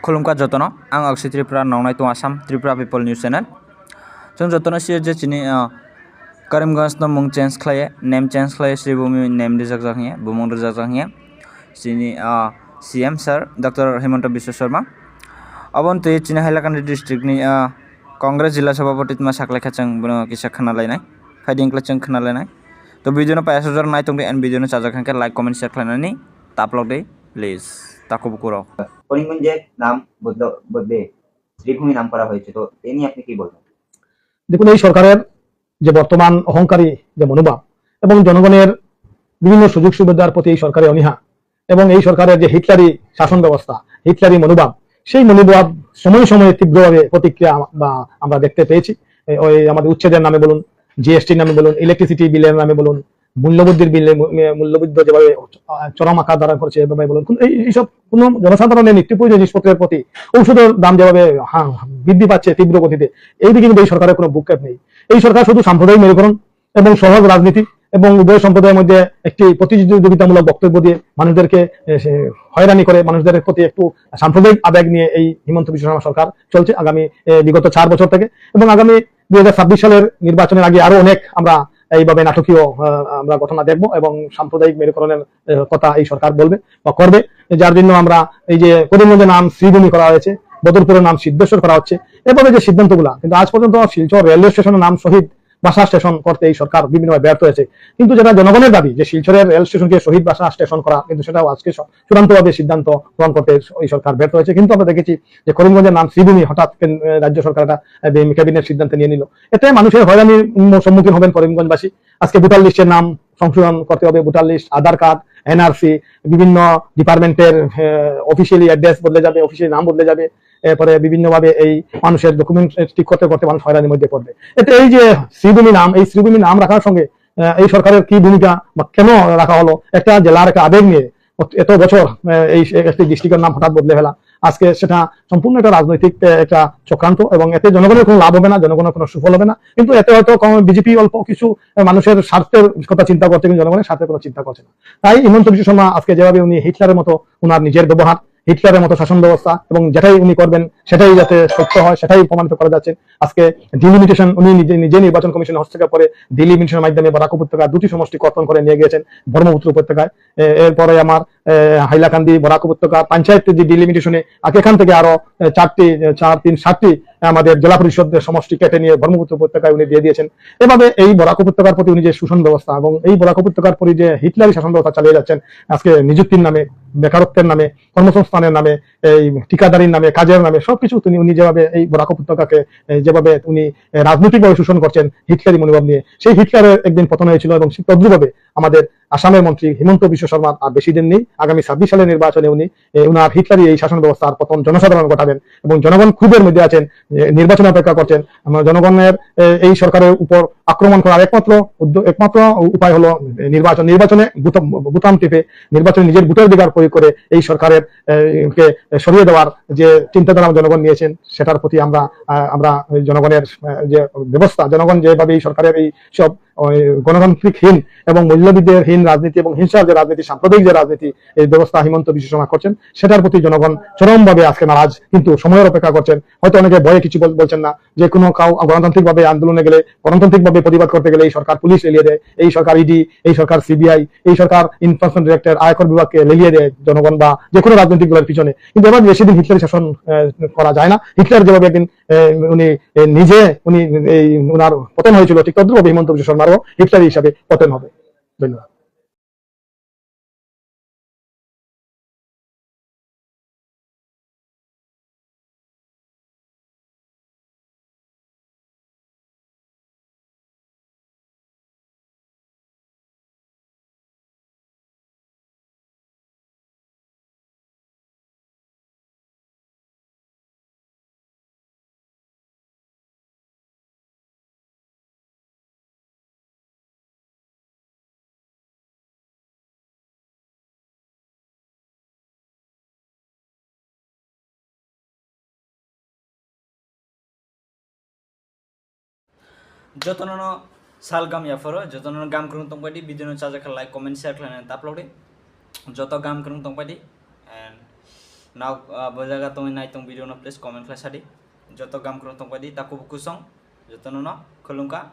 खुलुमका जतन आं अक्षय त्रिपुरा नंनाय तो Assam Tripura people news channel जों जतन सिर जे चिनि करीमगंज न मुं चेंज खालाये नेम चेंज खालाये श्रीभूमि नेम रिजार्व जाहिए बुमुं रिजार्व जाहिए चिनि CM sir doctor Himanta Biswa Sarma अबन तो चिनि हाइलाकांडी डिस्ट्रिक्ट नि कांग्रेस जिला सभापति मा साखलायखा जों बुनो किसा खोनालायनाय फाइडिं क्लास जों खोनालायनाय तो भिडियो पायास हजार नाय तंदे एंड भिडियो चाजाखांके लाइक कमेंट शेयर खालायनानै तापलक दे प्लिज ताको बुकुरो করিমগঞ্জের নাম বদলে শ্রীভূমি নাম করা হয়েছে, তো এ নিয়ে আপনি কি বলবেন? দেখুন, এই সরকারের যে বর্তমান অহংকারী যে মনোভাব এবং জনগণের বিভিন্ন সুযোগ সুবিধার প্রতি এই সরকারের অনীহা এবং এই সরকারের যে হিটলারি শাসন ব্যবস্থা, হিটলারি মনোভাব, সেই মনোভাব সময়ে সময়ে তীব্রভাবে প্রতিক্রিয়া আমরা দেখতে পেয়েছি। ওই আমাদের উচ্ছেদের নামে বলুন, জিএসটির নামে বলুন, ইলেকট্রিসিটি বিলের নামে বলুন, মূল্যবৃদ্ধির বিলে মূল্যবৃদ্ধি যেভাবে চরম আকার ধারণ করছে এভাবে বলুন, এইসব কোন জনসাধারণের নিত্য প্রয়োজনীয় জিনিসপত্রের প্রতি ঔষধের দাম যেভাবে বৃদ্ধি পাচ্ছে তীব্র গতিতে, এইদিকে কিন্তু এই সরকারের কোনো ভ্রুক্ষেপ নেই। এই সরকার শুধু সাম্প্রদায়িক মেরুকরণ এবং সহজ রাজনীতি এবং উভয় সম্প্রদায়ের মধ্যে একটি প্রতিযোগিতামূলক বক্তব্য দিয়ে মানুষদেরকে হয়রানি করে, মানুষদের প্রতি একটু সাম্প্রদায়িক আবেগ নিয়ে এই হিমন্ত বিশ্ব শর্মা সরকার চলছে আগামী বিগত 4 বছর থেকে। এবং আগামী 2026 সালের নির্বাচনের আগে আরো অনেক আমরা এইভাবে নাটকীয় আমরা ঘটনা দেখবো এবং সাম্প্রদায়িক মেরুকরণের কথা এই সরকার বলবে বা করবে, যার জন্য আমরা এই যে করিমগঞ্জের নাম শ্রীভূমি করা হয়েছে, বদরপুরের নাম সিদ্ধেশ্বর করা হচ্ছে, এভাবে যে সিদ্ধান্তগুলা, কিন্তু আজ পর্যন্ত শিলচর রেলওয়ে স্টেশনের নাম শহীদ ভাষা স্টেশন করতে এই সরকার বিভিন্নভাবে ব্যর্থ হয়েছে। কিন্তু যেটা জনগণের দাবি যে শিলচরের রেল স্টেশনকে শহীদ ভাষা স্টেশন করা, কিন্তু সেটাও আজকে চূড়ান্তভাবে সিদ্ধান্ত গ্রহণ করতে এই সরকার ব্যর্থ হয়েছে। কিন্তু আমরা দেখেছি যে করিমগঞ্জের নাম শ্রীভূমি হঠাৎ রাজ্য সরকার ক্যাবিনেট সিদ্ধান্ত নিয়ে নিল। এতে মানুষের হয়রানির সম্মুখীন হবেন করিমগঞ্জবাসী। আজকে ভোটার লিস্টের নাম সংশোধন করতে হবে, ভোটার লিস্ট, আধার কার্ড, এনআরসি, বিভিন্ন ডিপার্টমেন্টের অফিসিয়ালি অ্যাড্রেস বদলে যাবে, অফিসিয়ালি নাম বদলে যাবে, এরপরে বিভিন্ন ভাবে এই মানুষের ডকুমেন্ট ঠিক করতে করতে মানুষ হয়রানির মধ্যে পড়বে। এতে এই যে শ্রীভূমি নাম, এই শ্রীভূমি নাম রাখার সঙ্গে এই সরকারের কি ভূমিকা বা কেন রাখা হলো, একটা জেলার একটা আবেগ নিয়ে এত বছর এই একটি ডিস্ট্রিক্টের নাম হঠাৎ বদলে ফেলা, আজকে সেটা সম্পূর্ণ একটা রাজনৈতিক একটা চক্রান্ত এবং এতে জনগণের কোনো লাভ হবে না, জনগণের কোনো সুফল হবে না। কিন্তু এতে হয়তো বিজেপি অল্প কিছু মানুষের স্বার্থের কথা চিন্তা করছে, কিন্তু জনগণের স্বার্থের কথা চিন্তা করছে না। তাই হিমন্ত বিশ্ব শর্মা আজকে যেভাবে উনি হিটলারের মতো উনার নিজের ব্যবহার, হিটলারের মতো শাসন ব্যবস্থা এবং যেটাই উনি করবেন সেটাই যাতে সত্য হয় সেটাই প্রমাণিত করা যাচ্ছে। আজকে ডিলিমিটেশন উনি নিজে নির্বাচন কমিশনের হস্তক্ষেপ করে ডিলিমিটেশনের মাধ্যমে বরাক উপত্যকা 2টি সমষ্টি কর্তন করে নিয়ে গিয়েছেন ব্রহ্মপুত্র উপত্যকায়। এরপরে আমার হাইলাকান্দি বরাক উপত্যকা পঞ্চায়েত যে ডিলিমিটেশনে এখান থেকে আরো 7টি আমাদের জেলা পরিষদের সমষ্টি কেটে নিয়ে ব্রহ্মপুত্র উপত্যকায় উনি দিয়ে দিয়েছেন। এভাবে এই বরাক উপত্যকার প্রতি উনি যে শোষণ ব্যবস্থা এবং এই বরাক উপত্যকার প্রতি যে হিটলারি শাসন ব্যবস্থা চালিয়ে যাচ্ছেন, আজকে নিযুক্তির নামে, বেকারত্বের নামে, কর্মসংস্থানের নামে, এই ঠিকাদারির নামে, কাজের নামে সবকিছু উনি যেভাবে এই বরাক উপত্যকাকে যেভাবে উনি রাজনৈতিকভাবে শোষণ করছেন হিটলারি মনোভাব নিয়ে, সেই হিটলারের একদিন পতন হয়েছিল এবং তদ্রুপভাবে আমাদের আসামের মন্ত্রী হিমন্ত বিশ্ব শর্মা আর বেশি দিন নেই, আগামী 26 সালের নির্বাচনে উনি উনার হিটলারি এই শাসন ব্যবস্থার পতন জনসাধারণ ঘটাবেন এবং জনগণ ক্ষোভের মধ্যে আছেন, নির্বাচন অপেক্ষা করছেন। জনগণের এই সরকারের উপর আক্রমণ করার একমাত্র উপায় হলো নির্বাচন। নির্বাচনে বুতাম টিপে নির্বাচনে নিজের ভোটার অধিকার প্রয়োগ করে এই সরকারের কে সরিয়ে দেওয়ার যে চিন্তাধারা জনগণ নিয়েছেন, সেটার প্রতি আমরা জনগণের যে ব্যবস্থা, জনগণ যেভাবে এই সরকারের এই সব গণতান্ত্রিকহীন এবং মূল্যবিদ্যাহীন রাজনীতি এবং হিংসার যে রাজনীতি, সাম্প্রদায়িক যে রাজনীতি এই ব্যবস্থা হিমন্ত বিশ্ব শর্মা করছেন, সেটার প্রতি জনগণ চরমভাবে আজকে নারাজ, কিন্তু সময়ের অপেক্ষা করছেন। হয়তো অনেকে ভয়ে কিছু বলছেন না, যে কোনো গণতান্ত্রিকভাবে আন্দোলনে গেলে, গণতান্ত্রিকভাবে প্রতিবাদ করতে গেলে এই সরকার পুলিশ লেলিয়ে দেয়, এই সরকার ইডি, এই সরকার সিবিআই, এই সরকার এনফোর্সমেন্ট ডিরেক্টর, আয়কর বিভাগকে লেলিয়ে দেয় জনগণ বা যে কোনো রাজনৈতিক দলের পিছনে। কিন্তু এবার বেশি দিন হিটলারি শাসন করা যায় না। হিটলার যেভাবে একদিন উনি এই উনার পতন হয়েছিল, ঠিক তদ্রুপভাবে হিমন্ত বিশ্ব শর্মারও হিটলারি হিসাবে পতন হবে। ধন্যবাদ। जतन साल गाम याफोर जतन गाम करung तंगपादी भिडियो चाजा लाइक कमेंट शेयर खालायनानै तापलक दे जत गाम करung तंगपादी end Now bajaga tong nai tong video no please comment class adi. Joto gam krong tong padi taku kusong. Joto no khulungka.